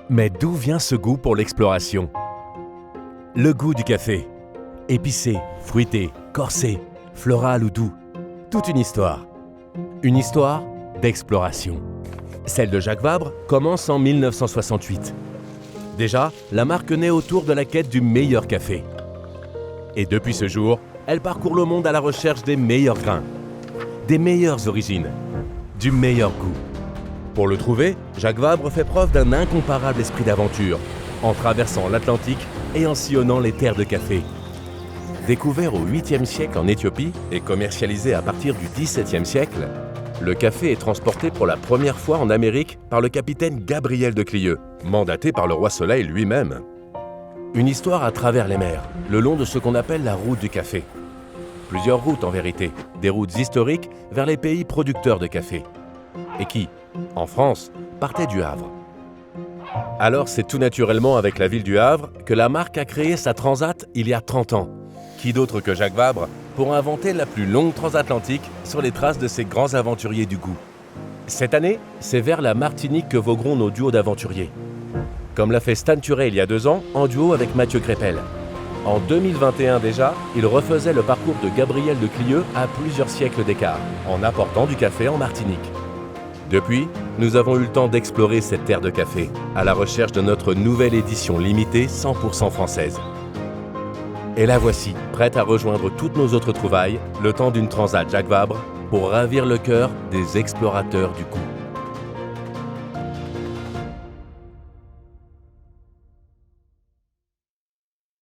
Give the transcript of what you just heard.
Mais d'où vient ce goût pour l'exploration? Le goût du café. Épicé, fruité, corsé, floral ou doux. Toute une histoire. Une histoire d'exploration. Celle de Jacques Vabre commence en 1968. Déjà, la marque naît autour de la quête du meilleur café. Et depuis ce jour, elle parcourt le monde à la recherche des meilleurs grains, des meilleures origines, du meilleur goût. Pour le trouver, Jacques Vabre fait preuve d'un incomparable esprit d'aventure, en traversant l'Atlantique et en sillonnant les terres de café. Découvert au 8e siècle en Éthiopie et commercialisé à partir du 17e siècle, le café est transporté pour la première fois en Amérique par le capitaine Gabriel de Clieux, mandaté par le roi Soleil lui-même. Une histoire à travers les mers, le long de ce qu'on appelle la route du café. Plusieurs routes en vérité, des routes historiques vers les pays producteurs de café. Et qui, en France, partaient du Havre. Alors c'est tout naturellement avec la ville du Havre que la marque a créé sa Transat il y a 30 ans. Qui d'autre que Jacques Vabre pour inventer la plus longue transatlantique sur les traces de ces grands aventuriers du goût. Cette année, c'est vers la Martinique que vogueront nos duos d'aventuriers. Comme l'a fait Stan Turey il y a 2 ans, en duo avec Mathieu Crépel. En 2021 déjà, il refaisait le parcours de Gabriel de Clieux à plusieurs siècles d'écart, en apportant du café en Martinique. Depuis, nous avons eu le temps d'explorer cette terre de café, à la recherche de notre nouvelle édition limitée 100% française. Et la voici, prête à rejoindre toutes nos autres trouvailles, le temps d'une transat Jacques Vabre, pour ravir le cœur des explorateurs du goût.